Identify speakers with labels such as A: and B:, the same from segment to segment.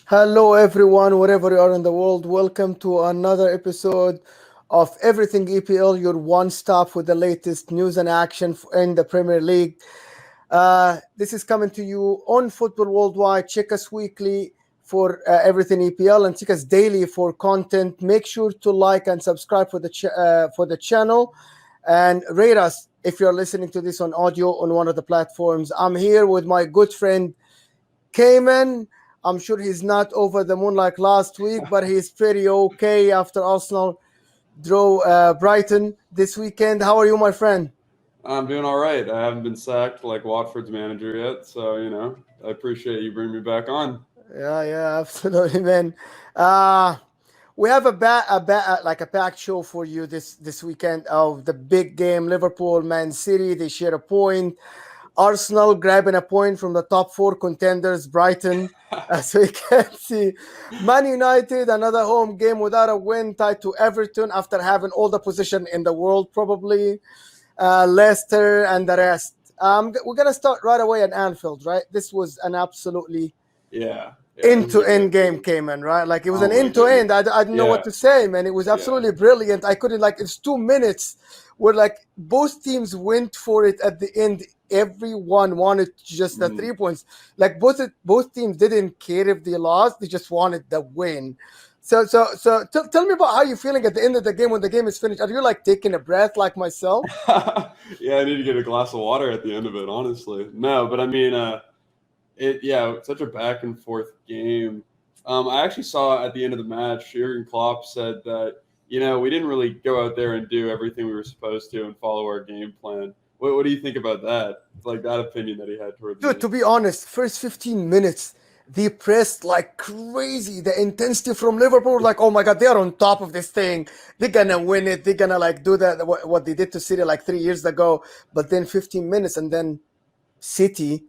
A: Hello, everyone, wherever you are in the world. Welcome to another episode of Everything EPL, your one stop for the latest news and action in the Premier League. This is coming to you on Football Worldwide. Check us weekly for Everything EPL and check us daily for content. Make sure to like and subscribe for the channel and rate us if you're listening to this on audio on one of the platforms. I'm here with my good friend Kaeman. I'm sure he's not over the moon like last week, but he's pretty okay after Arsenal draw Brighton this weekend. How are you, my friend?
B: I'm doing all right. I haven't been sacked like Watford's manager yet, so I appreciate you bringing me back on.
A: Yeah, absolutely, man. Uh, we have like a packed show for you this weekend of the big game. Liverpool, Man City, they share a point. Arsenal grabbing a point from the top four contenders, Brighton, as we can see. Man United, another home game without a win, tied to Everton after having all the position in the world, probably. Leicester and the rest. We're going to start right away at Anfield, right? This was an absolutely
B: Yeah, this
A: end
B: is
A: to
B: a
A: end
B: good
A: game
B: game.
A: came in, right? Like it was
B: Oh
A: an
B: my
A: end to
B: goodness.
A: end. I didn't know what
B: Yeah,
A: to say, man. It was
B: yeah,
A: absolutely brilliant. I couldn't, like, it's 2 minutes where like both teams went for it at the end. Everyone wanted just the
B: mhm.
A: 3 points. Like both teams didn't care if they lost; they just wanted the win. So tell me about how you're feeling at the end of the game when the game is finished. Are you like taking a breath like myself?
B: Yeah. I need to get a glass of water at the end of it. Honestly, no, but I mean, such a back and forth game. I actually saw at the end of the match, Jurgen Klopp said that we didn't really go out there and do everything we were supposed to and follow our game plan. What do you think about that? Like that opinion that he had toward the
A: Dude,
B: end.
A: to be honest, first 15 minutes, they pressed like crazy. The intensity from Liverpool, like, oh my God, they are on top of this thing. They're gonna win it. They're gonna like do that, what they did to City like 3 years ago. But then 15 minutes, and then City,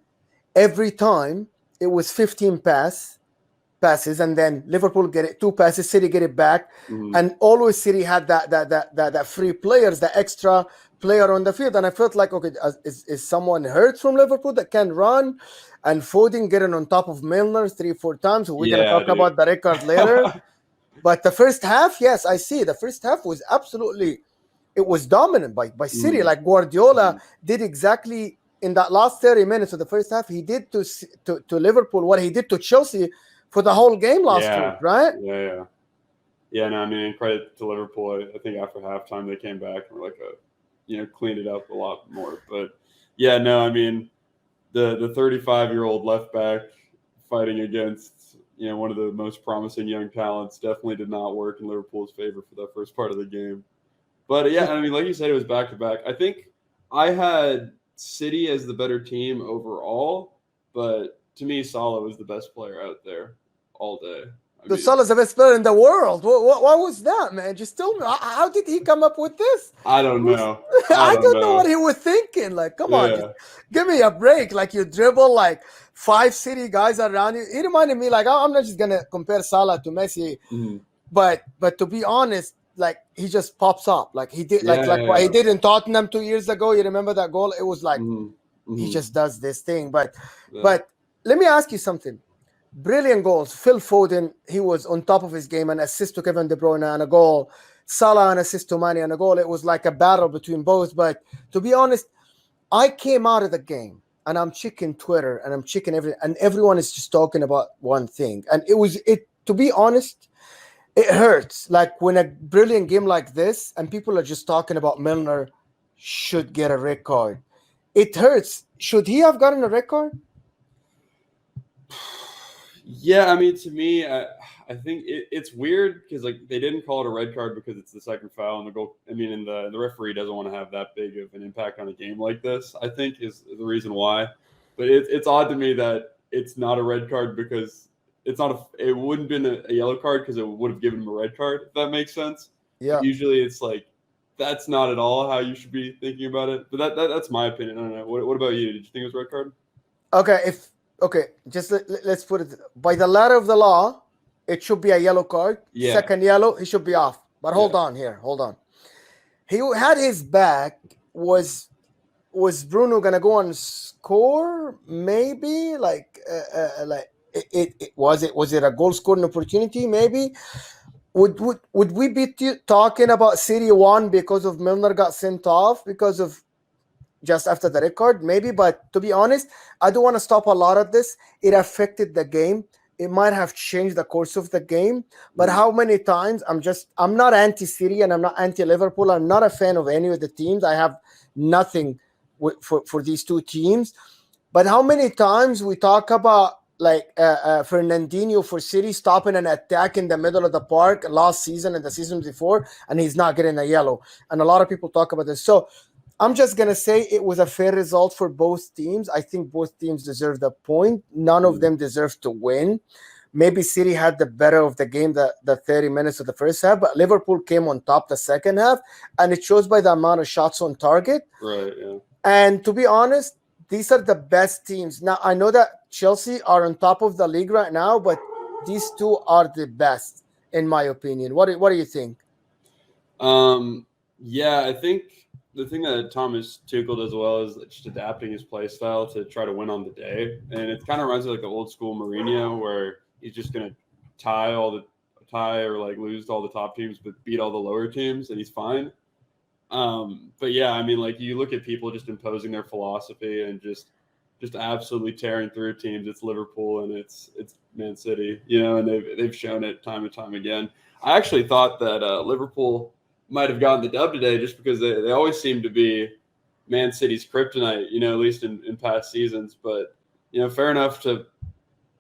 A: every time it was 15 passes, and then Liverpool get it, two passes, City get it back,
B: Mhm.
A: and always City had that free players, the extra player on the field, and I felt like, okay, is someone hurt from Liverpool that can run, and Foden getting on top of Milner 3 4 times. We're gonna
B: Yeah,
A: talk
B: dude.
A: about the record later, but the first half, yes, I see the first half was absolutely, it was dominant by City.
B: Mhm,
A: Like Guardiola
B: mhm.
A: did exactly in that last 30 minutes of the first half, he did to Liverpool what he did to Chelsea for the whole game last week,
B: Yeah,
A: right?
B: yeah. Yeah, no, I mean, credit to Liverpool. I think after halftime they came back and were like cleaned it up a lot more. But yeah, no, I mean, the 35-year-old left back fighting against one of the most promising young talents definitely did not work in Liverpool's favor for that first part of the game. But yeah, I mean, like you said, it was back to back. I think I had City as the better team overall, but to me, Salah was the best player out there all day. I
A: The
B: mean,
A: Salah's the best player in the world. What was that, man? Just tell me. How did he come up with this?
B: I don't
A: Who's,
B: know. I
A: I
B: don't
A: don't know what
B: know.
A: he was thinking. Like, come on, just
B: Yeah.
A: give me a break. Like, you dribble like five City guys around you. He reminded me, like, I'm not just gonna compare Salah to Messi,
B: Mhm.
A: but to be honest, like he just pops up. Like he did,
B: Yeah,
A: like
B: yeah,
A: what he
B: yeah.
A: did in Tottenham 2 years ago. You remember that goal? It was like
B: Mhm.
A: he
B: Mhm.
A: just does this thing. But
B: Yeah.
A: but let me ask you something. Brilliant goals. Phil Foden, he was on top of his game. An assist to Kevin De Bruyne and a goal. Salah an assist to Mane and a goal. It was like a battle between both. But to be honest, I came out of the game and I'm checking Twitter and I'm checking everything, and everyone is just talking about one thing. And it was it. To be honest, it hurts. Like when a brilliant game like this, and people are just talking about Milner should get a red card. It hurts. Should he have gotten a red card?
B: Yeah, I mean, to me, I think it's weird because like they didn't call it a red card because it's the second foul and the goal. I mean, and the referee doesn't want to have that big of an impact on a game like this. I think is the reason why. But it's odd to me that it's not a red card because it's not a. It wouldn't been a yellow card because it would have given him a red card. If that makes sense. But
A: Yeah.
B: usually it's like that's not at all how you should be thinking about it. But that's my opinion. I don't know. What about you? Did you think it was a red card?
A: Okay, if okay, just let's put it by the letter of the law, it should be a yellow card.
B: Yeah.
A: Second yellow, he should be off. But
B: Yeah.
A: hold on here, hold on. He had his back. Was Bruno gonna go and score? Maybe like Was it a goal scoring opportunity? Maybe. Would we be talking about City 1 because of Milner got sent off because of just after the record? Maybe, but to be honest, I don't want to stop a lot of this. It affected the game. It might have changed the course of the game. But how many times I'm not anti-City and I'm not anti-Liverpool. I'm not a fan of any of the teams. I have nothing for these two teams. But how many times we talk about like Fernandinho for City stopping an attack in the middle of the park last season and the season before, and he's not getting a yellow. And a lot of people talk about this. So I'm just going to say it was a fair result for both teams. I think both teams deserved a point. None of them deserved to win. Maybe City had the better of the game, the 30 minutes of the first half, but Liverpool came on top the second half, and it shows by the amount of shots on target.
B: Right, yeah.
A: And to be honest, these are the best teams. Now, I know that Chelsea are on top of the league right now, but these two are the best, in my opinion. What do you think?
B: Yeah, I think the thing that Thomas Tuchel does well is just adapting his play style to try to win on the day. And it kind of reminds me like the old school Mourinho, where he's just going to tie or like lose to all the top teams, but beat all the lower teams, and he's fine. But yeah, I mean, like you look at people just imposing their philosophy and just absolutely tearing through teams. It's Liverpool and it's Man City, and they've shown it time and time again. I actually thought that Liverpool might have gotten the dub today just because they always seem to be Man City's kryptonite, at least in past seasons. But, fair enough to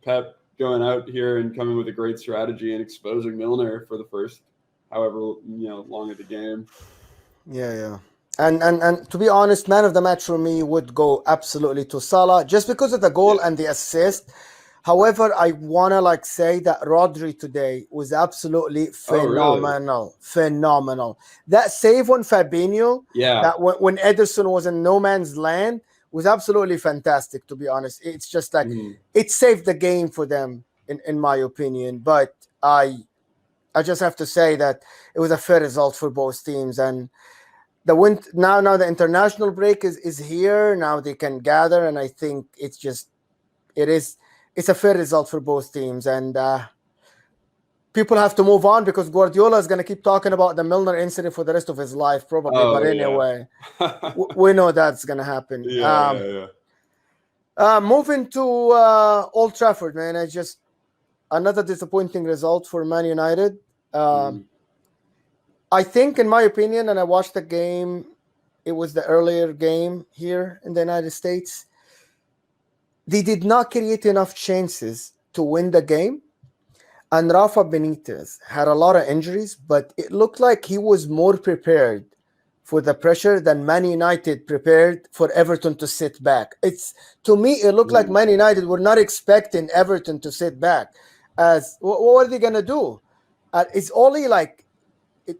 B: Pep going out here and coming with a great strategy and exposing Milner for the first however, long of the game.
A: Yeah. And to be honest, man of the match for me would go absolutely to Salah just because of the goal and the assist. However, I want to say that Rodri today was absolutely phenomenal.
B: Oh, really?
A: Phenomenal. That save on Fabinho,
B: Yeah.
A: that when Ederson was in no man's land, was absolutely fantastic, to be honest. It's just like it saved the game for them, in my opinion. But I just have to say that it was a fair result for both teams. And now the international break is here. Now they can gather, and I think it's a fair result for both teams. And people have to move on because Guardiola is going to keep talking about the Milner incident for the rest of his life, probably. But anyway, we know that's going to happen.
B: Yeah.
A: Moving to Old Trafford, man. Another disappointing result for Man United. I think, in my opinion, and I watched the game, it was the earlier game here in the United States. They did not create enough chances to win the game. And Rafa Benitez had a lot of injuries, but it looked like he was more prepared for the pressure than Man United prepared for Everton to sit back. To me, it looked like Man United were not expecting Everton to sit back. What are they going to do? It's only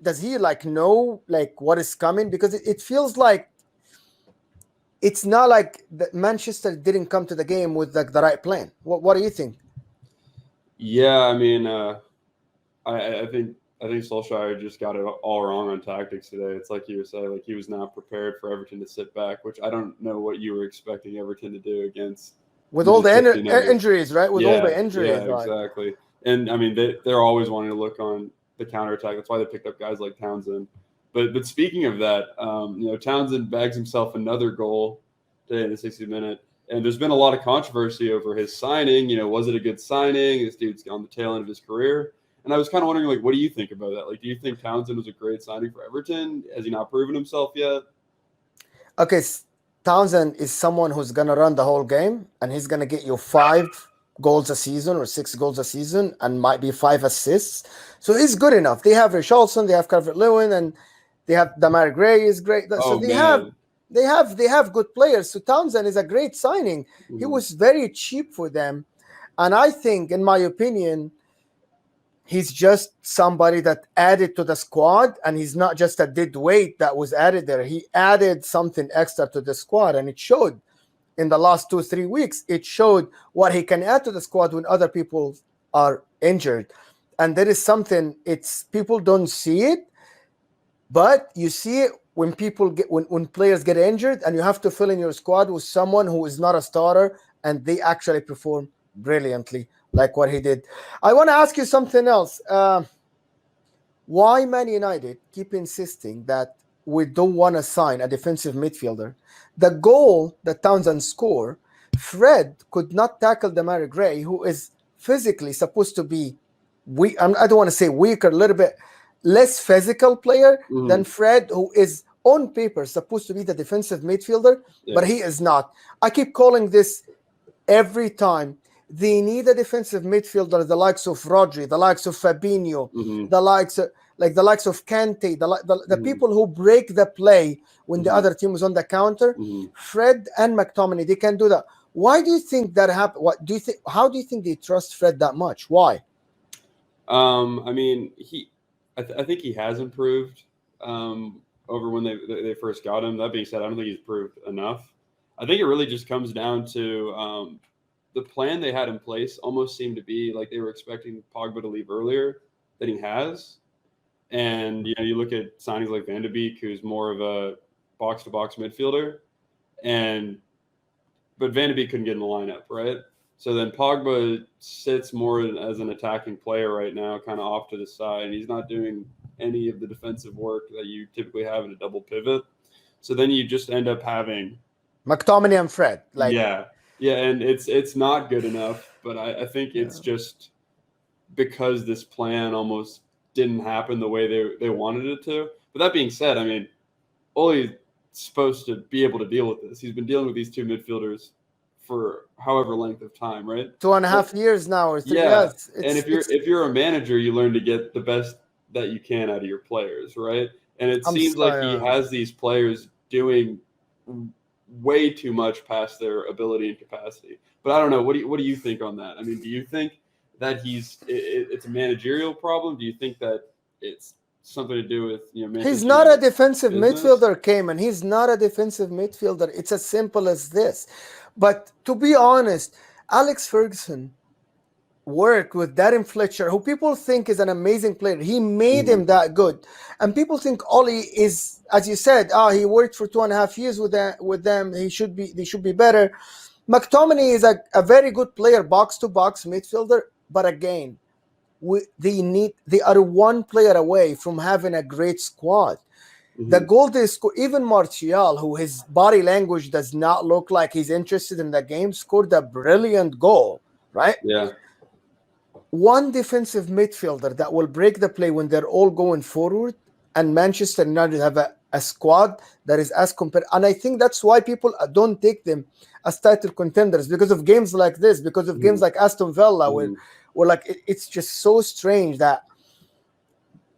A: does he know what is coming? Because it feels like it's not like Manchester didn't come to the game with the right plan. What do you think?
B: Yeah, I mean, I think Solskjaer just got it all wrong on tactics today. It's like you were saying, he was not prepared for Everton to sit back, which I don't know what you were expecting Everton to do against
A: with all the injuries, right? With all the injuries,
B: yeah, exactly. And I mean, they're always wanting to look on the counterattack. That's why they picked up guys like Townsend. But speaking of that, Townsend bags himself another goal today in the 60th minute. And there's been a lot of controversy over his signing. Was it a good signing? This dude's on the tail end of his career. And I was kind of wondering, what do you think about that? Do you think Townsend was a great signing for Everton? Has he not proven himself yet?
A: Okay, Townsend is someone who's going to run the whole game, and he's going to get you 5 goals a season or 6 goals a season and might be 5 assists. So he's good enough. They have Richarlison, they have Calvert-Lewin, and they have Damar Gray is great. So they have good players. So Townsend is a great signing. He was very cheap for them. And I think, in my opinion, he's just somebody that added to the squad, and he's not just a dead weight that was added there. He added something extra to the squad, and it showed in the last 2-3 weeks. It showed what he can add to the squad when other people are injured. And there is something, people don't see it, but you see it when when players get injured, and you have to fill in your squad with someone who is not a starter, and they actually perform brilliantly. like what he did. I want to ask you something else. Why Man United keep insisting that we don't want to sign a defensive midfielder? The goal that Townsend scored, Fred could not tackle Demarai Gray, who is physically supposed to be weak. I don't want to say weaker, a little bit less physical player than Fred, who is on paper supposed to be the defensive midfielder, but he is not. I keep calling this every time. They need a defensive midfielder, the likes of Rodri, the likes of Fabinho, the likes of Kante, the people who break the play when the other team is on the counter. Fred and McTominay, they can do that. Why do you think that happened? What do you think? How do you think they trust Fred that much? Why?
B: I mean, I think he has improved over when they first got him. That being said, I don't think he's improved enough. I think it really just comes down to the plan they had in place almost seemed to be like they were expecting Pogba to leave earlier than he has. And, you look at signings like Van de Beek, who's more of a box-to-box midfielder. But Van de Beek couldn't get in the lineup, right? So then Pogba sits more as an attacking player right now, kind of off to the side. And he's not doing any of the defensive work that you typically have in a double pivot. So then you just end up having
A: McTominay and Fred.
B: Yeah, and it's not good enough, but I think it's just because this plan almost didn't happen the way they wanted it to. But that being said, I mean, Ole's supposed to be able to deal with this. He's been dealing with these two midfielders for however length of time, right?
A: 2.5 years now or 3
B: years. And if you're a manager, you learn to get the best that you can out of your players, right? And it seems like he has these players doing way too much past their ability and capacity. But I don't know. What do you think on that? I mean, do you think that it's a managerial problem? Do you think that it's something to do with
A: he's not a defensive midfielder, Kaeman. He's not a defensive midfielder. It's as simple as this. But to be honest, Alex Ferguson worked with Darren Fletcher, who people think is an amazing player. He made him that good. And people think Ole is, as you said, he worked for 2.5 years with them. They should be better. McTominay is a very good player, box-to-box midfielder. But again, they are one player away from having a great squad. The goal they scored, even Martial, who his body language does not look like he's interested in the game, scored a brilliant goal, right?
B: Yeah.
A: One defensive midfielder that will break the play when they're all going forward, and Manchester United have a squad that is as compared. And I think that's why people don't take them as title contenders, because of games like this, because of games like Aston Villa, where like it's just so strange that.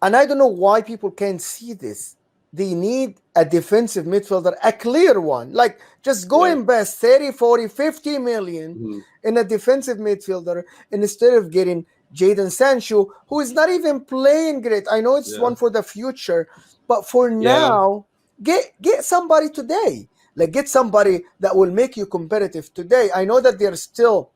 A: And I don't know why people can't see this. They need a defensive midfielder, a clear one. Like, just go invest 30, 40, 50 million in a defensive midfielder instead of getting Jadon Sancho, who is not even playing great. I know it's one for the future, but for now, get somebody today. Like, get somebody that will make you competitive today. I know that they're still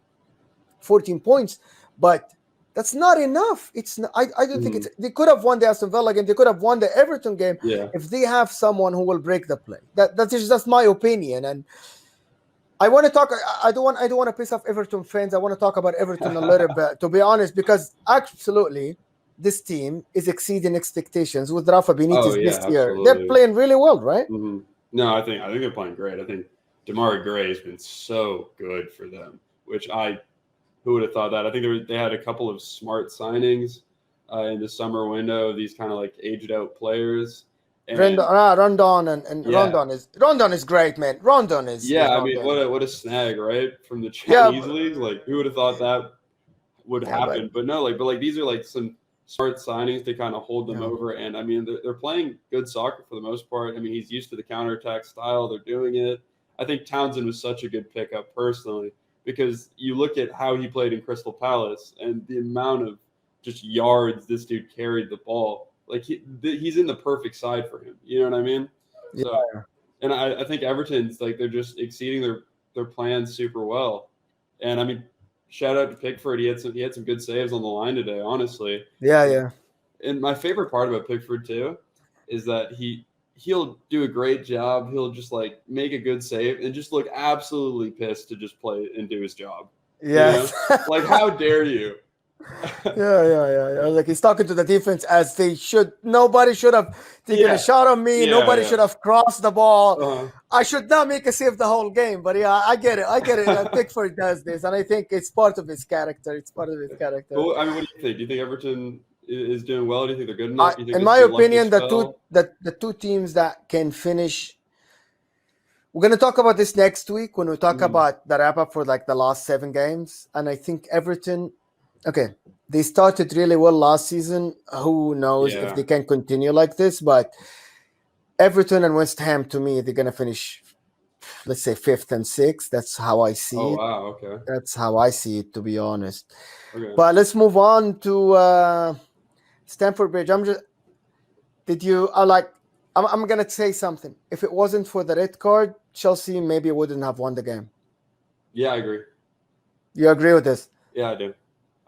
A: 14 points, but that's not enough. It's not, I don't think they could have won the Aston Villa game. They could have won the Everton game if they have someone who will break the play. That's my opinion. And I want to talk. I don't want to piss off Everton fans. I want to talk about Everton a little bit, to be honest, because absolutely this team is exceeding expectations with Rafa Benitez this year.
B: Absolutely.
A: They're playing really well, right?
B: No, I think they're playing great. I think Demarai Gray has been so good for them, which who would have thought that? I think they had a couple of smart signings in the summer window. These kind of like aged out players.
A: Rondon and Rondon is great, man. Rondon is
B: I mean, what a snag, right, from the Chinese league. Like, who would have thought that would happen? But these are like some smart signings to kind of hold them over. And I mean, they're playing good soccer for the most part. I mean, he's used to the counterattack style. They're doing it. I think Townsend was such a good pickup personally, because you look at how he played in Crystal Palace and the amount of just yards this dude carried the ball. Like, he's in the perfect side for him. You know what I mean? So, and I think Everton's like, they're just exceeding their plans super well. And I mean, shout out to Pickford. He had some good saves on the line today, honestly.
A: Yeah.
B: And my favorite part about Pickford too is that he'll do a great job. He'll just like make a good save and just look absolutely pissed to just play and do his job.
A: Yes.
B: Like, how dare you?
A: Yeah. Like he's talking to the defense as they should. Nobody should have taken a
B: Yeah,
A: shot on me. Nobody
B: yeah.
A: should have crossed the ball.
B: Uh-huh.
A: I should not make a save the whole game. But yeah, I get it. I get it. Pickford does this, and I think it's part of his character. It's part of his character.
B: But I mean, what do you think? Do you think Everton is doing well? Do you think they're good enough? Do you think
A: In
B: this
A: my
B: is a lucky
A: opinion,
B: spell?
A: the two teams that can finish. We're gonna talk about this next week when we talk
B: Mhm.
A: about the wrap up for like the last 7 games, and I think Everton. Okay, they started really well last season. Who knows if
B: Yeah.
A: they can continue like this? But Everton and West Ham, to me, they're gonna finish, let's say, fifth and sixth. That's how I see
B: Oh
A: it.
B: wow. Okay.
A: That's how I see it, to be honest.
B: Okay.
A: But let's move on to Stamford Bridge. Did you? I'm gonna say something. If it wasn't for the red card, Chelsea maybe wouldn't have won the game.
B: Yeah, I agree.
A: You agree with this?
B: Yeah, I do.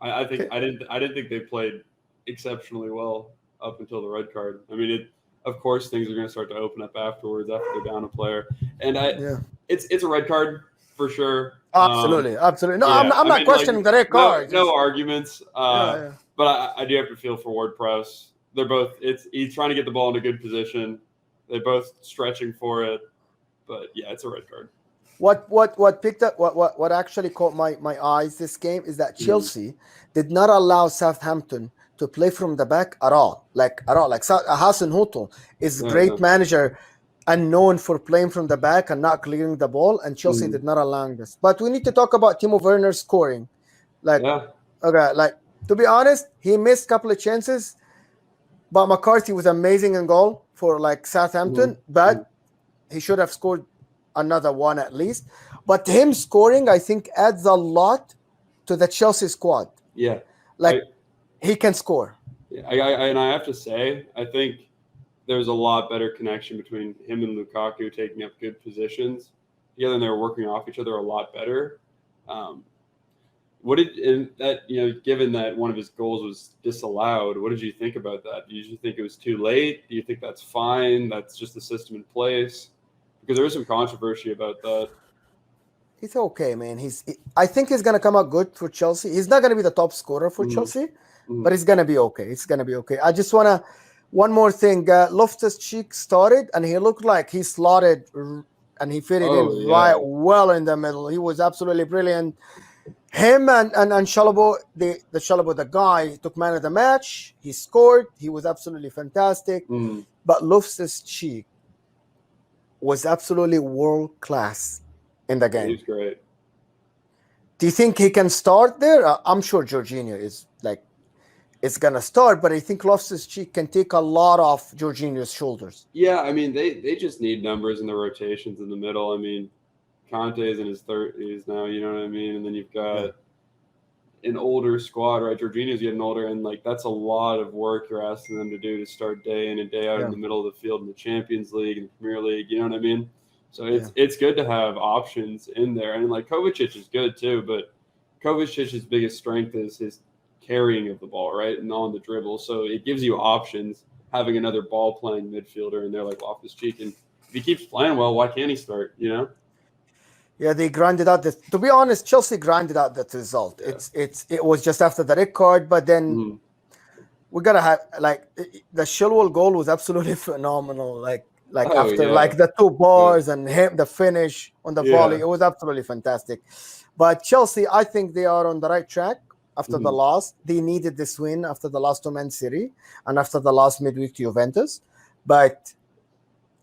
B: I think
A: Okay.
B: I didn't think they played exceptionally well up until the red card. I mean, of course things are going to start to open up afterwards after they're down a player, and
A: Yeah.
B: it's a red card for sure.
A: Absolutely. No,
B: Yeah,
A: I'm
B: I
A: not
B: mean, like,
A: questioning the red card.
B: no arguments.
A: Yeah.
B: But I do have to feel for Ward-Prowse. They're both. He's trying to get the ball in a good position. They're both stretching for it, but yeah, it's a red card.
A: What picked up what actually caught my eyes this game is that Chelsea did not allow Southampton to play from the back at all. Like Hassan Hotel is a great manager and known for playing from the back and not clearing the ball, and Chelsea did not allow this. But we need to talk about Timo Werner scoring. To be honest, he missed a couple of chances, but McCarthy was amazing in goal for like Southampton, but he should have scored another one at least. But him scoring, I think, adds a lot to the Chelsea squad.
B: Yeah.
A: He can score.
B: Yeah, and I have to say, I think there's a lot better connection between him and Lukaku taking up good positions together, and they're working off each other a lot better. Given that one of his goals was disallowed, what did you think about that? Do you think it was too late? Do you think that's fine? That's just the system in place? Because there is some controversy about that.
A: He's okay, man. I think he's gonna come out good for Chelsea. He's not gonna be the top scorer for Chelsea, but he's gonna be okay. It's gonna be okay. I just wanna one more thing. Loftus-Cheek started, and he looked like he slotted and he fit it in right well in the middle. He was absolutely brilliant. Him and Chalobah, the guy, took man of the match. He scored. He was absolutely fantastic. But Loftus-Cheek was absolutely world class in the game.
B: He's great.
A: Do you think he can start there? I'm sure Jorginho is gonna start, but I think Loftus-Cheek can take a lot off Jorginho's shoulders.
B: Yeah, I mean they just need numbers in the rotations in the middle. I mean, Conte is in his 30s now, you know what I mean? And then you've got an older squad, right? Jorginho's getting older, and like that's a lot of work you're asking them to do to start day in and day out in the middle of the field in the Champions League and the Premier League, you know what I mean? So it's good to have options in there. And like Kovacic is good too, but Kovacic's biggest strength is his carrying of the ball, right? And on the dribble. So it gives you options having another ball playing midfielder in there like Loftus-Cheek. And if he keeps playing well, why can't he start, you know?
A: Yeah, they grinded out this. To be honest, Chelsea grinded out that result. Yeah. It was just after the red card, but then we gotta have the Chilwell goal was absolutely phenomenal. The 2 bars and the finish on the volley, it was absolutely fantastic. But Chelsea, I think they are on the right track after the loss. They needed this win after the loss to ManCity and after the last midweek to Juventus, but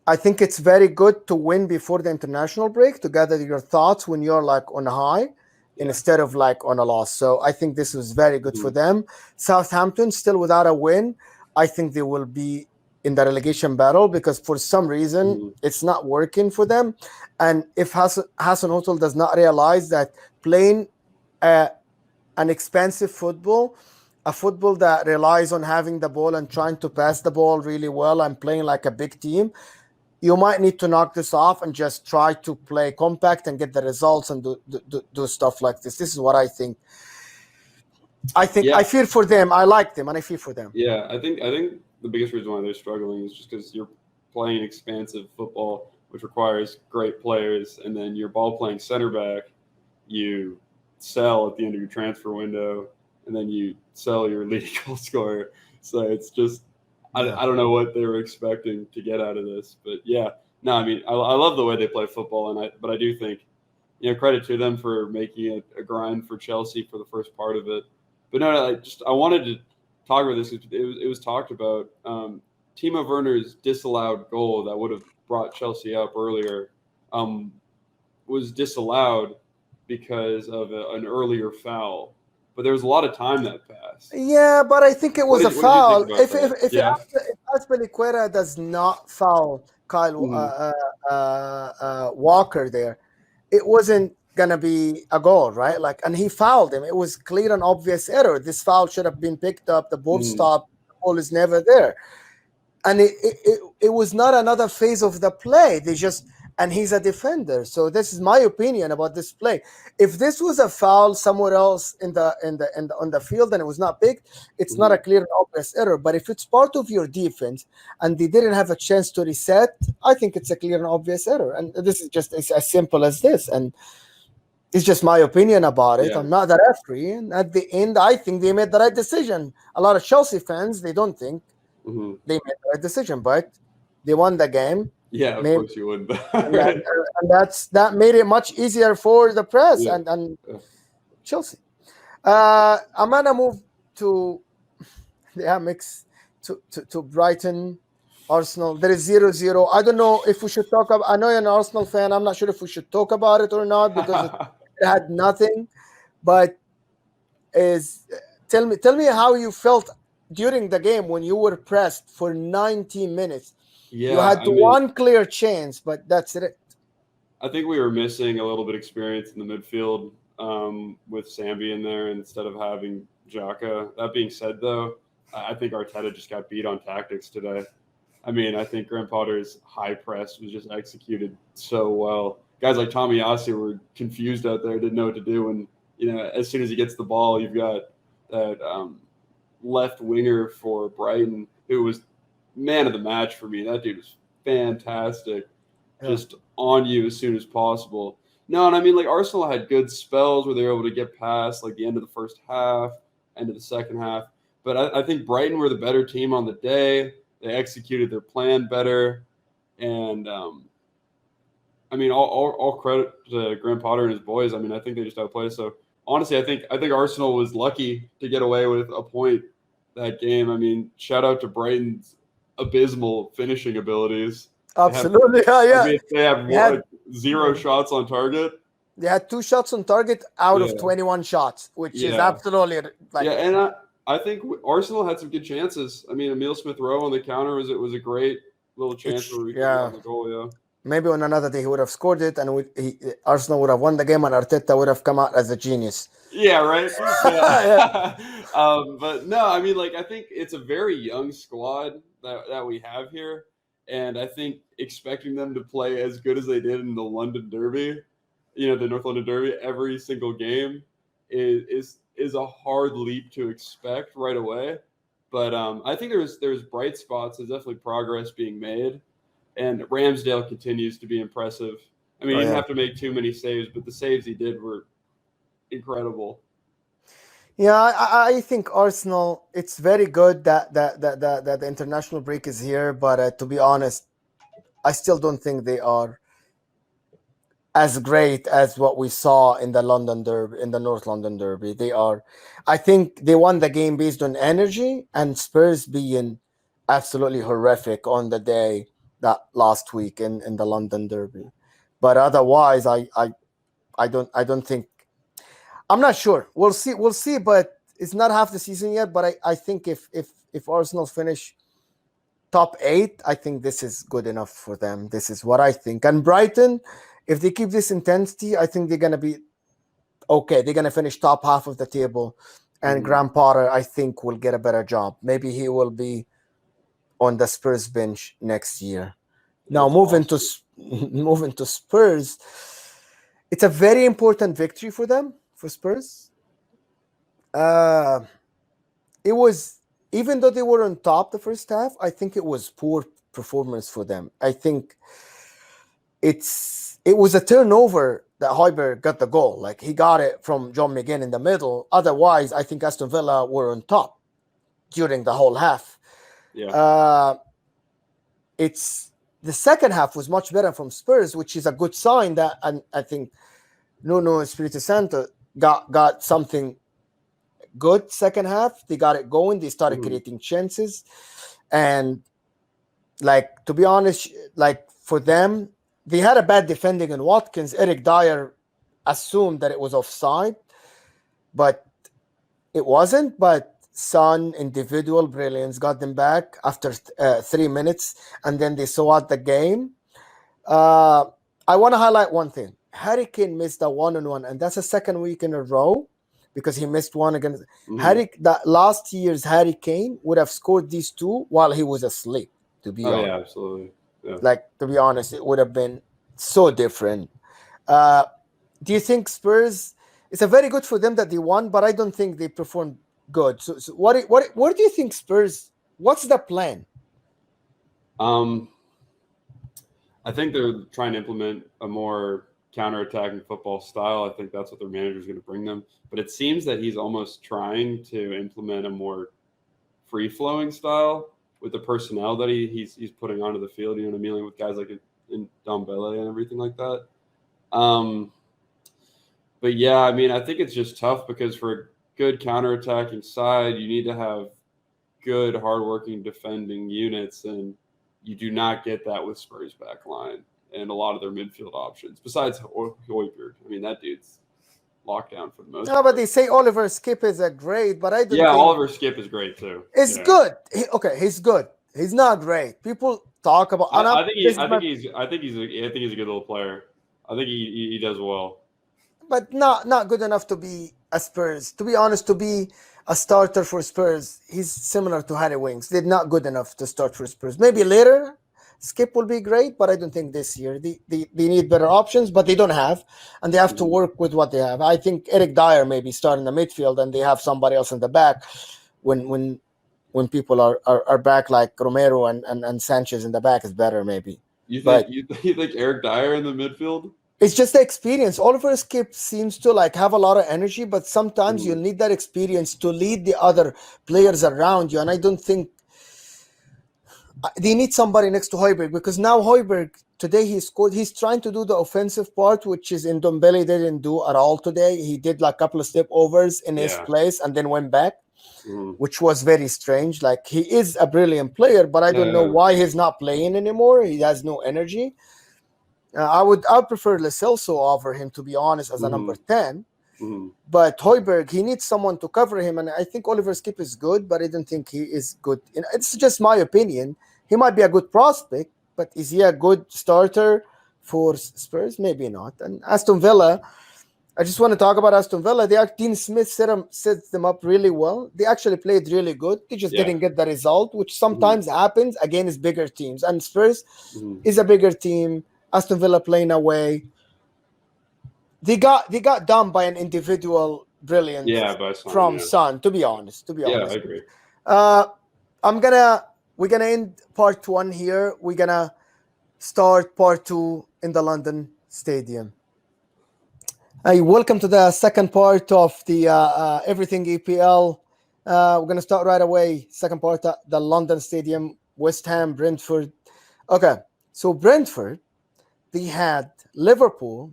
A: I think it's very good to win before the international break to gather your thoughts when you're like on a high instead of like on a loss. So I think this was very good for them. Southampton still without a win. I think they will be in the relegation battle because for some reason it's not working for them. And if Hassan Hotel does not realize that playing an expensive football, a football that relies on having the ball and trying to pass the ball really well and playing like a big team, you might need to knock this off and just try to play compact and get the results and do stuff like this. This is what I think. I fear for them. I like them, and I fear for them.
B: Yeah, I think the biggest reason why they're struggling is just because you're playing expansive football, which requires great players, and then your ball playing center back, you sell at the end of your transfer window, and then you sell your leading goal scorer. So it's just, I don't know what they were expecting to get out of this. But yeah, no, I mean, I love the way they play football, but I do think, credit to them for making it a grind for Chelsea for the first part of it. But no, I wanted to talk about this. It was talked about. Timo Werner's disallowed goal that would have brought Chelsea up earlier was disallowed because of an earlier foul. But there was a lot of time that passed.
A: Yeah, but I think it was a foul. If
B: Yeah.
A: Azpilicueta does not foul Kyle Walker there, it wasn't gonna be a goal, right? And he fouled him. It was clear and obvious error. This foul should have been picked up. The ball stopped. The ball is never there, and it was not another phase of the play. And he's a defender. So this is my opinion about this play. If this was a foul somewhere else on the field and it was not picked, it's not a clear and obvious error. But if it's part of your defense and they didn't have a chance to reset, I think it's a clear and obvious error. And this is just as simple as this. And it's just my opinion about it. Yeah. I'm not the referee. And at the end, I think they made the right decision. A lot of Chelsea fans, they don't think they made the right decision, but they won the game.
B: Yeah, of course you would.
A: and that made it much easier for the press and Chelsea. I'm gonna move to to Brighton, Arsenal. There is 0-0. I don't know if we should talk about. I know you're an Arsenal fan. I'm not sure if we should talk about it or not because it had nothing. But tell me how you felt during the game when you were pressed for 90 minutes. Yeah, you had one clear chance, but that's it.
B: I think we were missing a little bit of experience in the midfield with Sambi in there instead of having Xhaka. That being said, though, I think Arteta just got beat on tactics today. I mean, I think Graham Potter's high press was just executed so well. Guys like Tomiyasu were confused out there, didn't know what to do. And, as soon as he gets the ball, you've got that left winger for Brighton who was man of the match for me. That dude was fantastic. Yeah. Just on you as soon as possible. No, and I mean, Arsenal had good spells where they were able to get past the end of the first half, end of the second half. But I think Brighton were the better team on the day. They executed their plan better. And, I mean, all credit to Graham Potter and his boys. I mean, I think they just outplayed. So, honestly, I think Arsenal was lucky to get away with a point that game. I mean, shout out to Brighton's abysmal finishing abilities.
A: Absolutely,
B: they have 0 shots on target.
A: They had 2 shots on target out of 21 shots, which is absolutely
B: and I think Arsenal had some good chances. I mean, Emile Smith-Rowe on the counter was a great little chance where we could get the goal. Yeah.
A: Maybe on another day he would have scored it, and Arsenal would have won the game, and Arteta would have come out as a genius.
B: Yeah, right. Yeah. But no, I mean, I think it's a very young squad that we have here, and I think expecting them to play as good as they did in the London Derby, the North London Derby, every single game is a hard leap to expect right away. But I think there's bright spots. There's definitely progress being made. And Ramsdale continues to be impressive. I mean, he didn't have to make too many saves, but the saves he did were incredible.
A: Yeah, I think Arsenal, it's very good that the international break is here. But to be honest, I still don't think they are as great as what we saw in the London Derby, in the North London Derby. They are. I think they won the game based on energy and Spurs being absolutely horrific on the day that last week in the London Derby. But otherwise, I don't think. I'm not sure. We'll see. But it's not half the season yet. But I think if Arsenal finish top 8, I think this is good enough for them. This is what I think. And Brighton, if they keep this intensity, I think they're gonna be okay. They're gonna finish top half of the table. And Graham Potter, I think, will get a better job. Maybe he will be on the Spurs bench next year. Now moving to Spurs, it's a very important victory for them, for Spurs. It was, even though they were on top the first half, I think it was poor performance for them. I think it was a turnover that Højbjerg got the goal. Like, he got it from John McGinn in the middle. Otherwise, I think Aston Villa were on top during the whole half.
B: Yeah.
A: It's the second half was much better from Spurs, which is a good sign that, and I think Nuno Espirito Santo got something good second half. They got it going. They started creating chances. And like, to be honest, like for them, they had a bad defending in Watkins. Eric Dyer assumed that it was offside, but it wasn't. But Son, individual brilliance, got them back after 3 minutes, and then they saw out the game. I want to highlight one thing. Harry Kane missed a one-on-one, and that's the second week in a row because he missed one against that last year's Harry Kane would have scored these two while he was asleep, to be honest.
B: Yeah, absolutely. Yeah.
A: Like, to be honest, it would have been so different. Do you think Spurs, it's a very good for them that they won, but I don't think they performed good. So what do you think Spurs, what's the plan?
B: I think they're trying to implement a more counter-attacking football style. I think that's what their manager is going to bring them. But it seems that he's almost trying to implement a more free-flowing style with the personnel that he's putting onto the field. You know what I mean? Like with guys like in Dombele and everything like that. But yeah, I mean, I think it's just tough because for a good counter-attacking side, you need to have good, hard-working defending units, and you do not get that with Spurs back line and a lot of their midfield options. Besides Højbjerg, I mean, that dude's locked down for the most part.
A: But they say Oliver Skip is a great, but I don't think
B: Oliver Skip is great too.
A: It's good. He's good. He's not great. People talk about.
B: I think he's a good little player. I think he does well,
A: but not good enough to be a Spurs. To be honest, to be a starter for Spurs, he's similar to Harry Winks. They're not good enough to start for Spurs. Maybe later, Skip will be great, but I don't think this year. They need better options, but they don't have, and they have to work with what they have. I think Eric Dyer maybe start in the midfield, and they have somebody else in the back when people are back, like Romero and Sanchez in the back is better maybe.
B: You think Eric Dyer in the midfield?
A: It's just the experience. Oliver Skip seems to like have a lot of energy, but sometimes you need that experience to lead the other players around you. And I don't think they need somebody next to Højbjerg, because now Højbjerg today he scored. He's trying to do the offensive part, which is in Dombele didn't do at all today. He did like a couple of step overs in his place and then went back, which was very strange. Like, he is a brilliant player, but I don't know why he's not playing anymore. He has no energy. I would prefer Lo Celso over him, to be honest, as a number 10. But Højbjerg, he needs someone to cover him, and I think Oliver Skip is good, but I don't think he is good. It's just my opinion. He might be a good prospect, but is he a good starter for Spurs? Maybe not. And Aston Villa, I just want to talk about Aston Villa. Dean Smith set them up really well. They actually played really good. They just didn't get the result, which sometimes happens against bigger teams. And Spurs is a bigger team. Aston Villa playing away. They got done by an individual brilliance from Son, to be honest.
B: Yeah, I agree.
A: We're gonna end part 1 here. We're gonna start part 2 in the London Stadium. Hey, welcome to the second part of the Everything EPL. We're gonna start right away. Second part, the London Stadium, West Ham, Brentford. Okay, so Brentford, they had Liverpool,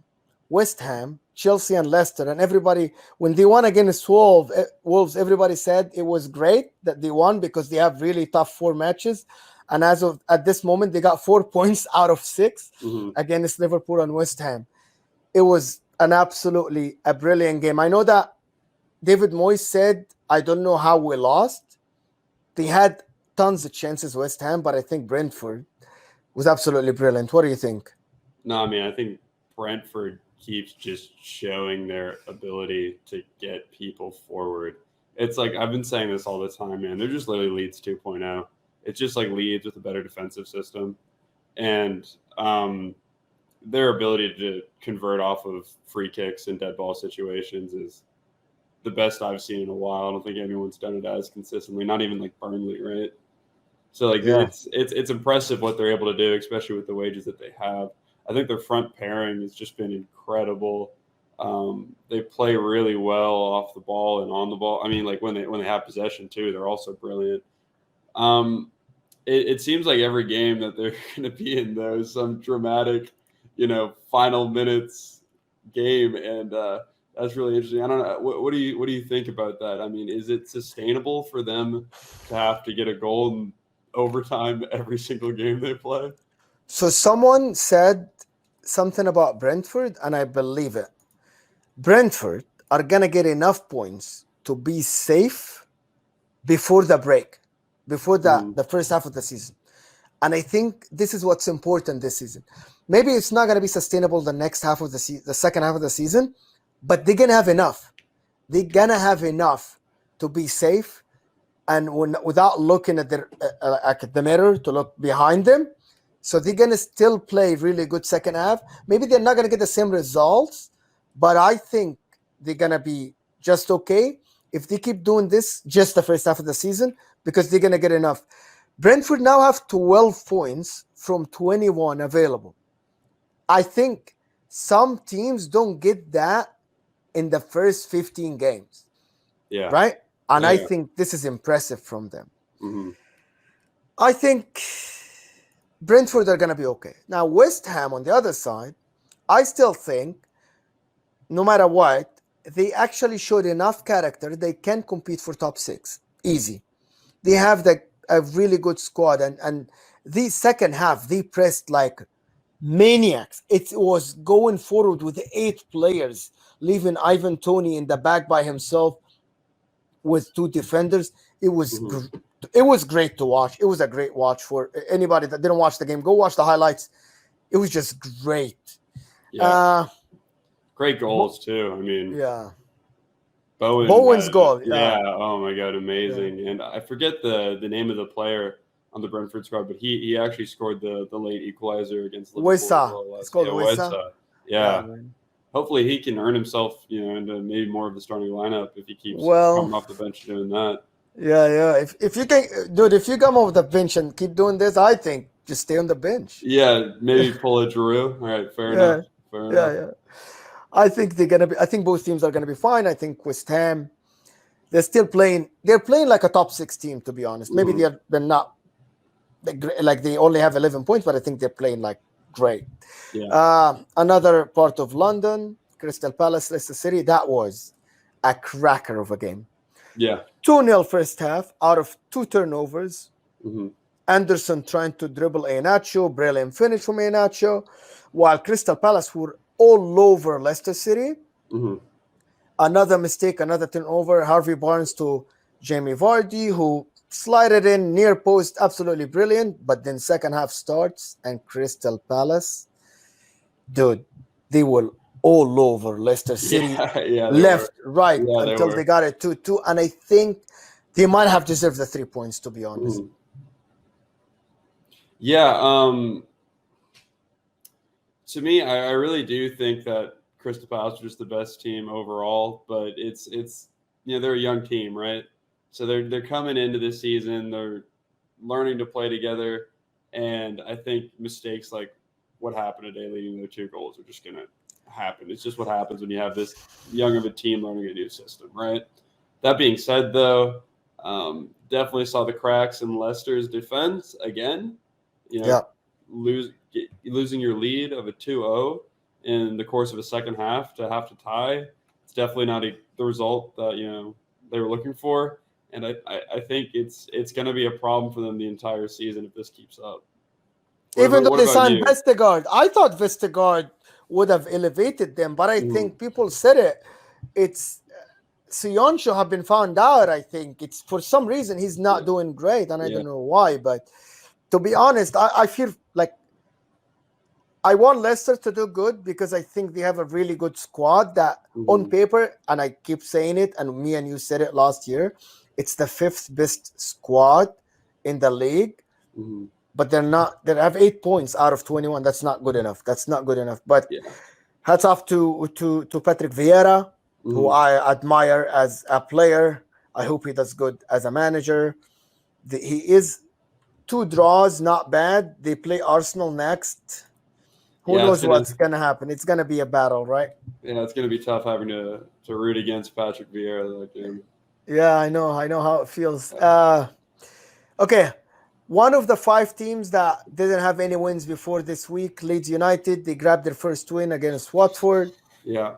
A: West Ham, Chelsea, and Leicester, and everybody, when they won against Wolves, everybody said it was great that they won because they have really tough 4 matches. And at this moment, they got 4 points out of 6 against Liverpool and West Ham. It was absolutely a brilliant game. I know that David Moyes said, I don't know how we lost. They had tons of chances, West Ham, but I think Brentford was absolutely brilliant. What do you think?
B: No, I mean, I think Brentford keeps just showing their ability to get people forward. It's like, I've been saying this all the time, man. They're just literally Leeds 2.0. It's just like Leeds with a better defensive system. And their ability to convert off of free kicks and dead ball situations is the best I've seen in a while. I don't think anyone's done it as consistently, not even like Burnley, right? So like it's impressive what they're able to do, especially with the wages that they have. I think their front pairing has just been incredible. They play really well off the ball and on the ball. I mean, like when they have possession too, they're also brilliant. It seems like every game that they're going to be in, though, is some dramatic, final minutes game, and that's really interesting. I don't know. What do you think about that? I mean, is it sustainable for them to have to get a goal in overtime every single game they play?
A: So someone said something about Brentford, and I believe it. Brentford are gonna get enough points to be safe before the break, before the first half of the season. And I think this is what's important this season. Maybe it's not gonna be sustainable the next half of the second half of the season, but they're gonna have enough. They're gonna have enough to be safe, and without looking at the mirror to look behind them. So they're gonna still play really good second half. Maybe they're not gonna get the same results, but I think they're gonna be just okay if they keep doing this just the first half of the season, because they're gonna get enough. Brentford now have 12 points from 21 available. I think some teams don't get that in the first 15 games.
B: Yeah.
A: Right? And
B: yeah.
A: I think this is impressive from them.
B: Mm-hmm.
A: I think Brentford are going to be okay. Now, West Ham on the other side, I still think, no matter what, they actually showed enough character. They can compete for top 6. Easy. They have a really good squad. And the second half, they pressed like maniacs. It was going forward with 8 players, leaving Ivan Toney in the back by himself with 2 defenders. It was it was great to watch. It was a great watch for anybody that didn't watch the game. Go watch the highlights. It was just great.
B: Yeah. Great goals too. I mean,
A: yeah.
B: Bowen's
A: goal.
B: Yeah. Oh my God, amazing. Yeah. And I forget the name of the player on the Brentford squad, but he actually scored the late equalizer against Liverpool.
A: It's called Westham.
B: Yeah. Hopefully he can earn himself, into maybe more of the starting lineup if he keeps coming off the bench doing that.
A: Yeah. If you can, dude, if you come off the bench and keep doing this, I think just stay on the bench.
B: Yeah, maybe pull a Giroud. All right, fair enough.
A: Yeah. I think I think both teams are gonna be fine. I think West Ham, they're still playing. They're playing like a top 6 team, to be honest. Maybe they're not like they only have 11 points, but I think they're playing like great.
B: Yeah.
A: Another part of London, Crystal Palace, Leicester City. That was a cracker of a game.
B: Yeah.
A: 2-0 first half out of 2 turnovers.
B: Mm-hmm.
A: Anderson trying to dribble Iheanacho, brilliant finish from Iheanacho, while Crystal Palace were all over Leicester City.
B: Mm-hmm.
A: Another mistake, another turnover. Harvey Barnes to Jamie Vardy, who slided in near post, absolutely brilliant. But then second half starts and Crystal Palace, dude, they were all over Leicester City, left, right, until they got it 2-2. And I think they might have deserved the 3 points, to be honest.
B: Mm-hmm. Yeah. To me, I really do think that Crystal Palace is just the best team overall, but it's they're a young team, right? So they're coming into this season, they're learning to play together, and I think mistakes like what happened today, leading their 2 goals, are just going to happen. It's just what happens when you have this young of a team learning a new system, right? That being said, though, definitely saw the cracks in Leicester's defense again. Losing your lead of a 2-0 in the course of a second half to have to tie. It's definitely not the result that they were looking for, and I think it's going to be a problem for them the entire season if this keeps up.
A: Even though they signed Vestergaard, I thought Vestergaard would have elevated them, but I think people said it. It's Sioncho have been found out. I think it's for some reason he's not doing great, and I don't know why. But to be honest, I feel like I want Leicester to do good because I think they have a really good squad that on paper, and I keep saying it, and me and you said it last year, it's the 5th best squad in the league.
B: Mm-hmm.
A: But they're not. They have 8 points out of 21. That's not good enough. But hats off to Patrick Vieira, who I admire as a player. I hope he does good as a manager. He is 2 draws, not bad. They play Arsenal next. Who knows what's gonna happen? It's gonna be a battle, right?
B: Yeah, it's gonna be tough having to root against Patrick Vieira that game.
A: Yeah, I know how it feels. Okay, one of the 5 teams that didn't have any wins before this week, Leeds United, they grabbed their first win against Watford.
B: Yeah.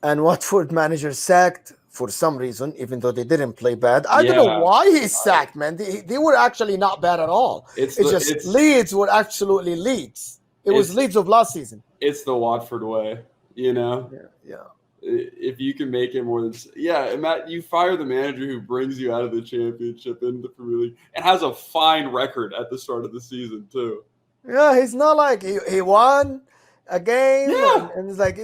A: And Watford manager sacked for some reason, even though they didn't play bad. I don't know why he's sacked, man. They were actually not bad at all. It's Leeds were absolutely Leeds. It was Leeds of last season.
B: It's the Watford way, you know?
A: Yeah.
B: If you can make it more than Matt, you fire the manager who brings you out of the championship into the Premier League and has a fine record at the start of the season too.
A: Yeah, he's not like he won a game and it's like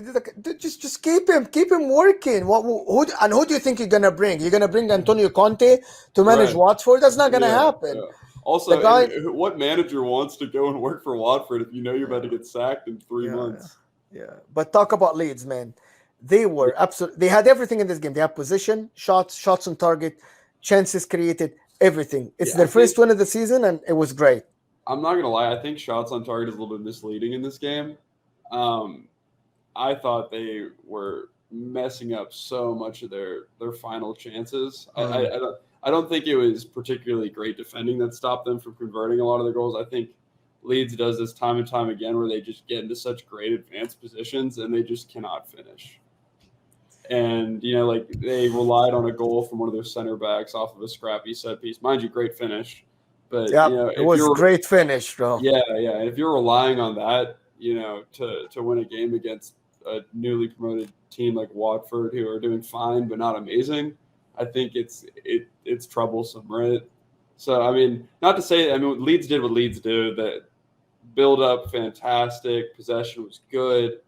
A: just keep him working. Who do you think you're gonna bring? You're gonna bring Antonio Conte to manage Watford? That's not gonna happen.
B: Yeah. Also, what manager wants to go and work for Watford if you know you're about to get sacked in 3 months?
A: Yeah, but talk about Leeds, man. They were absolutely. They had everything in this game. They had possession, shots on target, chances created, everything. It's their first win of the season, and it was great.
B: I'm not gonna lie. I think shots on target is a little bit misleading in this game. I thought they were messing up so much of their final chances. I don't think it was particularly great defending that stopped them from converting a lot of their goals. I think Leeds does this time and time again where they just get into such great advanced positions and they just cannot finish. And, like they relied on a goal from one of their center backs off of a scrappy set piece. Mind you, great finish. But,
A: it was a great finish, bro.
B: Yeah. If you're relying on that, to win a game against a newly promoted team like Watford who are doing fine but not amazing, I think it's troublesome, right? So, I mean, not to say – Leeds did what Leeds do. That build-up, fantastic. Possession was good.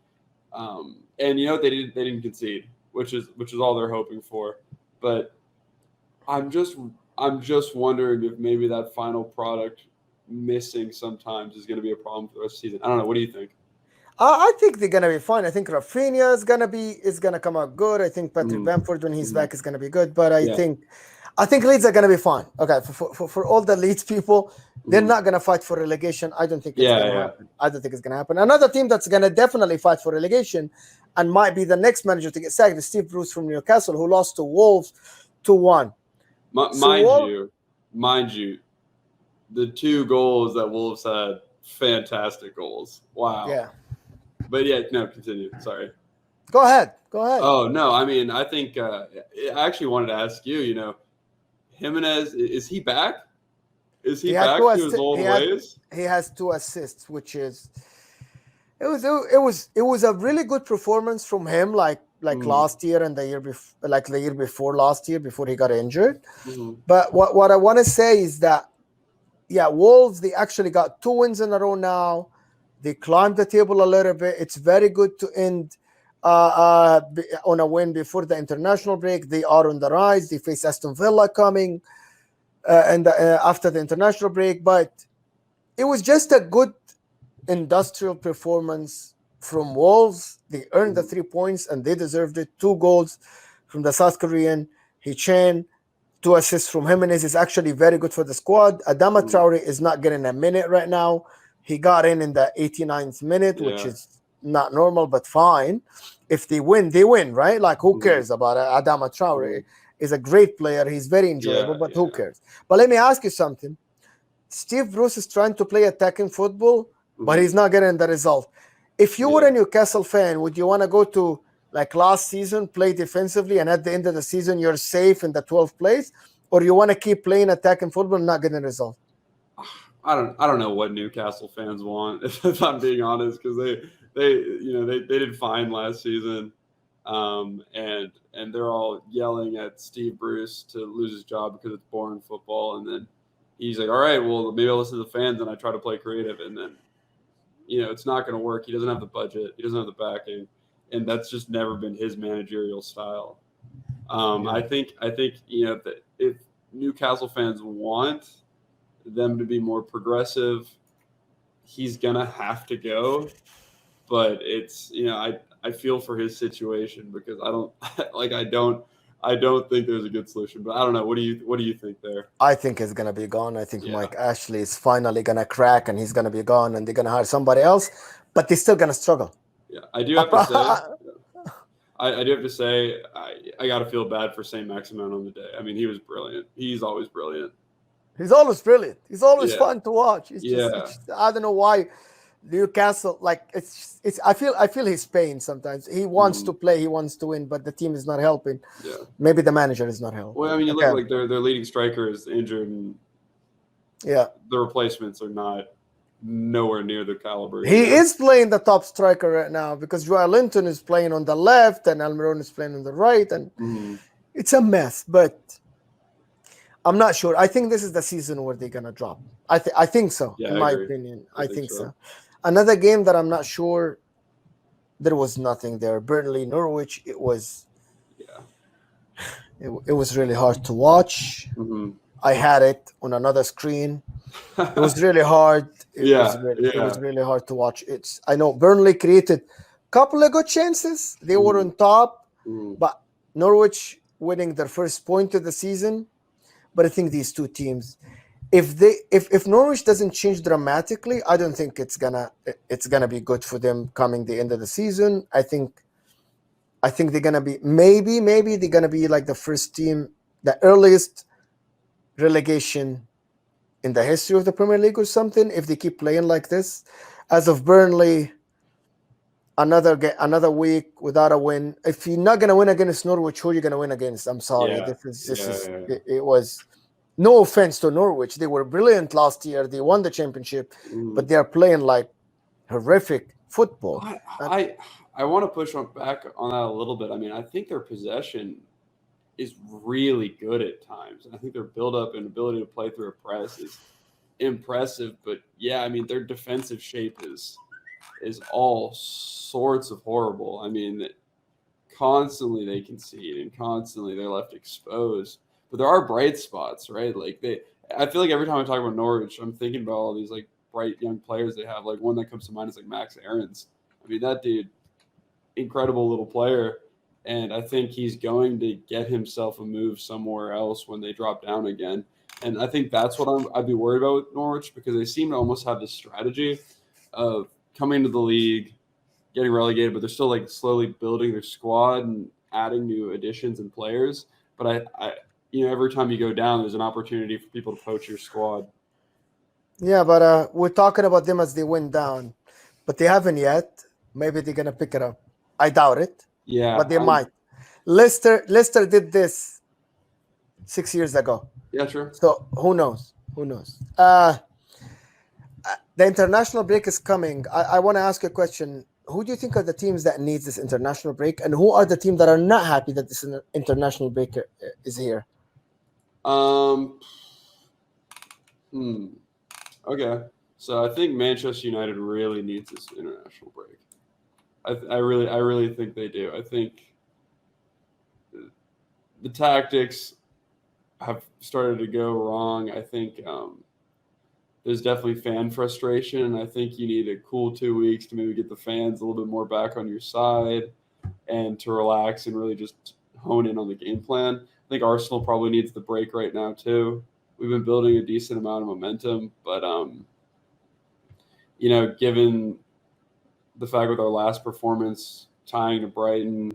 B: And, they didn't concede, which is all they're hoping for. But I'm just wondering if maybe that final product missing sometimes is going to be a problem for the rest of the season. I don't know. What do you think?
A: I think they're gonna be fine. I think Rafinha is gonna come out good. I think Patrick Bamford when he's back is gonna be good. But I think Leeds are gonna be fine. Okay, for all the Leeds people, they're not gonna fight for relegation. I don't think it's gonna happen. I don't think it's gonna happen. Another team that's gonna definitely fight for relegation and might be the next manager to get sacked is Steve Bruce from Newcastle, who lost to Wolves 2-1.
B: Mind you, the 2 goals that Wolves had, fantastic goals. Wow.
A: Yeah.
B: But continue. Sorry.
A: Go ahead.
B: Oh, no. I mean, I think I actually wanted to ask you, Jimenez, is he back? Is he back to his old ways?
A: He has 2 assists, which is it was a really good performance from him, like last year and the year before, like the year before last year before he got injured. But what I want to say is that Wolves, they actually got 2 wins in a row now. They climbed the table a little bit. It's very good to end on a win before the international break. They are on the rise. They face Aston Villa coming after the international break. But it was just a good industrial performance from Wolves. They earned the 3 points and they deserved it. 2 goals from the South Korean. Hee-chan, 2 assists from Jimenez is actually very good for the squad. Adama Traore is not getting a minute right now. He got in the 89th minute, which is not normal, but fine. If they win, right? Like, who cares about Adama Traore? He's a great player. He's very enjoyable, but who cares? But let me ask you something. Steve Bruce is trying to play attacking football, but he's not getting the result. If you were a Newcastle fan, would you want to go to, like last season, play defensively, and at the end of the season, you're safe in the 12th place? Or you want to keep playing attacking football and not getting a result?
B: I don't know what Newcastle fans want, if I'm being honest, because they did fine last season, and they're all yelling at Steve Bruce to lose his job because it's boring football, and then he's like, all right, well maybe I'll listen to the fans and I try to play creative, and then it's not going to work. He doesn't have the budget, he doesn't have the backing, and that's just never been his managerial style. I think that if Newcastle fans want them to be more progressive, he's gonna have to go. But it's I feel for his situation because I I don't think there's a good solution, but I don't know. What do you think there?
A: I think he's gonna be gone. I think
B: Yeah.
A: Mike Ashley is finally gonna crack, and he's gonna be gone, and they're gonna hire somebody else. But they're still gonna struggle.
B: Yeah, I do have to say, I do have to say, I got to feel bad for Saint Maximin on the day. I mean, he was brilliant. He's always brilliant.
A: He's always brilliant. He's always
B: Yeah.
A: fun to watch. It's just I don't know why Newcastle, like it's I feel his pain sometimes. He wants to play, he wants to win, but the team is not helping.
B: Yeah.
A: Maybe the manager is not helping.
B: Well, I mean, you look like their leading striker is injured, and
A: yeah,
B: the replacements are nowhere near the caliber.
A: He is playing the top striker right now because Joel Linton is playing on the left and Almiron is playing on the right, and it's a mess. But I'm not sure. I think this is the season where they're gonna drop. I think so.
B: Yeah,
A: in my opinion, I think so. Another game that I'm not sure. There was nothing there. Burnley, Norwich. It was. It was really hard to watch. I had it on another screen. It was really hard. It was really hard to watch. I know Burnley created a couple of good chances. They were on top, but Norwich winning their first point of the season. But I think these two teams, if Norwich doesn't change dramatically, I don't think it's gonna be good for them coming the end of the season. I think they're gonna be maybe they're gonna be like the first team, the earliest relegation in the history of the Premier League or something, if they keep playing like this. As of Burnley, another week without a win. If you're not gonna win against Norwich, who are you gonna win against? I'm sorry. It was no offense to Norwich. They were brilliant last year. They won the championship, but they are playing like horrific football.
B: I want to push back on that a little bit. I mean, I think their possession is really good at times. I think their build-up and ability to play through a press is impressive. But yeah, I mean, their defensive shape is all sorts of horrible. I mean, constantly they concede and constantly they're left exposed. But there are bright spots, right? Like I feel like every time I talk about Norwich, I'm thinking about all these like bright young players they have. Like one that comes to mind is like Max Aarons. I mean, that dude, incredible little player. And I think he's going to get himself a move somewhere else when they drop down again. And I think that's what I'd be worried about with Norwich, because they seem to almost have this strategy of coming to the league, getting relegated, but they're still like slowly building their squad and adding new additions and players. But I every time you go down, there's an opportunity for people to poach your squad.
A: Yeah, but we're talking about them as they went down, but they haven't yet. Maybe they're gonna pick it up. I doubt it.
B: Yeah,
A: but they might. Leicester did this 6 years ago.
B: Yeah, sure.
A: So who knows? The international break is coming. I want to ask you a question. Who do you think are the teams that needs this international break, and who are the teams that are not happy that this international break is here?
B: Okay. So I think Manchester United really needs this international break. I really think they do. I think the tactics have started to go wrong. I think there's definitely fan frustration. I think you need a cool 2 weeks to maybe get the fans a little bit more back on your side and to relax and really just hone in on the game plan. I think Arsenal probably needs the break right now too. We've been building a decent amount of momentum, but given the fact with our last performance tying to Brighton,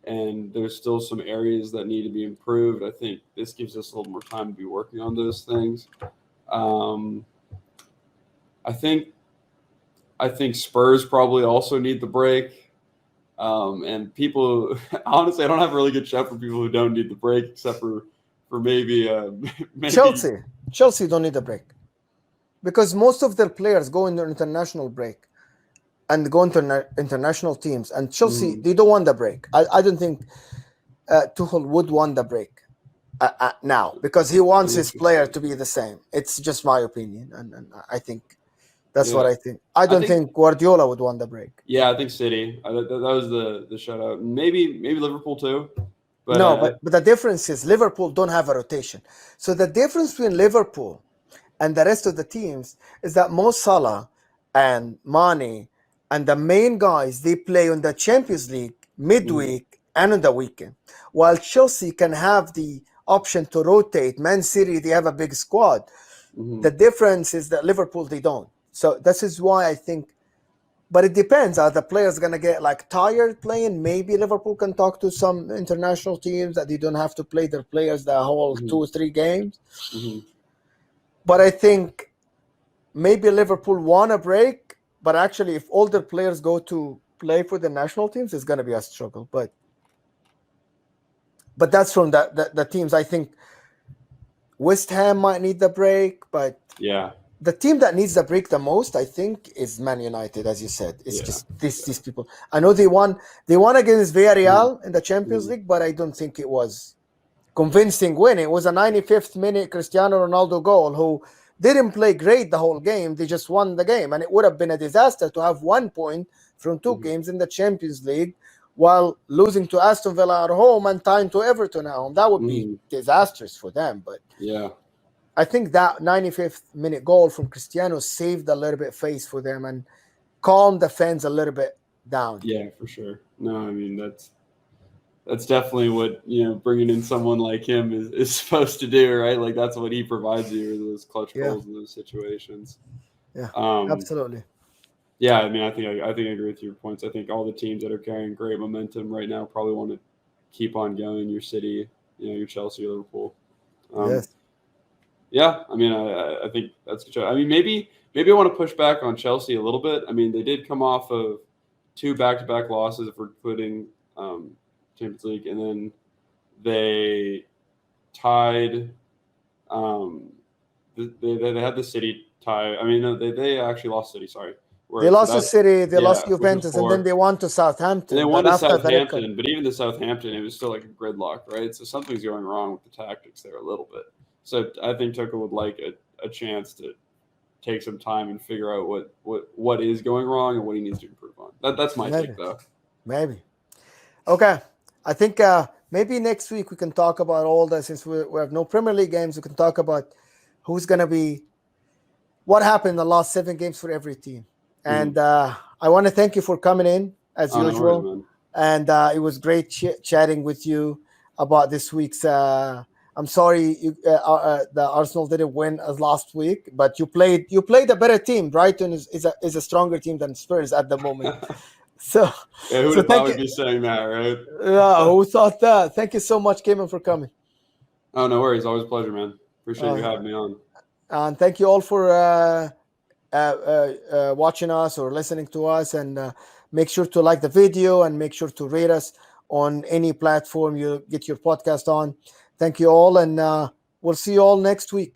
B: and there's still some areas that need to be improved, I think this gives us a little more time to be working on those things. I think Spurs probably also need the break. And people, honestly, I don't have a really good shout for people who don't need the break, except for maybe
A: Chelsea don't need a break because most of their players go into international break and go into international teams, and Chelsea they don't want the break. I don't think Tuchel would want the break now because he wants his player to be the same. It's just my opinion, and I think that's what I think. I don't think Guardiola would want the break.
B: Yeah, I think City. That was the shutout. Maybe Liverpool too.
A: But the difference is Liverpool don't have a rotation. So the difference between Liverpool and the rest of the teams is that Mo Salah and Mane and the main guys, they play on the Champions League midweek and on the weekend. While Chelsea can have the option to rotate. Man City, they have a big squad. The difference is that Liverpool, they don't. So this is why I think, but it depends. Are the players going to get like tired playing? Maybe Liverpool can talk to some international teams that they don't have to play their players the whole 2 or 3 games. But I think maybe Liverpool want a break, but actually if all their players go to play for the national teams, it's going to be a struggle. But that's from the teams. I think West Ham might need the break, but
B: yeah,
A: the team that needs the break the most, I think, is Man United, as you said. It's just these people. I know they won against Villarreal in the Champions League, but I don't think it was convincing win. It was a 95th minute Cristiano Ronaldo goal who didn't play great the whole game. They just won the game, and it would have been a disaster to have 1 point from 2 games in the Champions League while losing to Aston Villa at home and tying to Everton at home. That would be disastrous for them. But
B: yeah,
A: I think that 95th minute goal from Cristiano saved a little bit face for them and calmed the fans a little bit down.
B: Yeah, for sure. No, I mean that's definitely what, bringing in someone like him is supposed to do, right? Like that's what he provides you, those clutch goals in those situations.
A: Yeah, absolutely.
B: Yeah, I mean, I think I agree with your points. I think all the teams that are carrying great momentum right now probably want to keep on going. Your City, your Chelsea, Liverpool.
A: Yes.
B: Yeah, I mean, I think that's good. I mean, maybe I want to push back on Chelsea a little bit. I mean, they did come off of 2 back-to-back losses, if we're including Champions League, and then they tied. They had the City tie. I mean, no, they actually lost City. Sorry,
A: they lost to City. They lost Juventus, and then they won to Southampton.
B: And they won to Southampton, but even the Southampton, it was still like a gridlock, right? So something's going wrong with the tactics there a little bit. So I think Tuchel would like a chance to take some time and figure out what is going wrong and what he needs to improve on. That's my take, though.
A: Maybe. Okay. I think maybe next week we can talk about all that. Since we have no Premier League games, we can talk about who's going to be, what happened in the last 7 games for every team. And I want to thank you for coming in, as usual.
B: No worries,
A: and it was great chatting with you about this week's I'm sorry the Arsenal didn't win as last week, but you played a better team. Brighton is a stronger team than Spurs at the moment. So
B: yeah, who would have thought we'd be saying that, right?
A: Yeah, who thought that? Thank you so much, Kaeman, for coming.
B: Oh, no worries. Always a pleasure, man. Appreciate you having me on.
A: And thank you all for watching us or listening to us. And make sure to like the video and make sure to rate us on any platform you get your podcast on. Thank you all, and we'll see you all next week.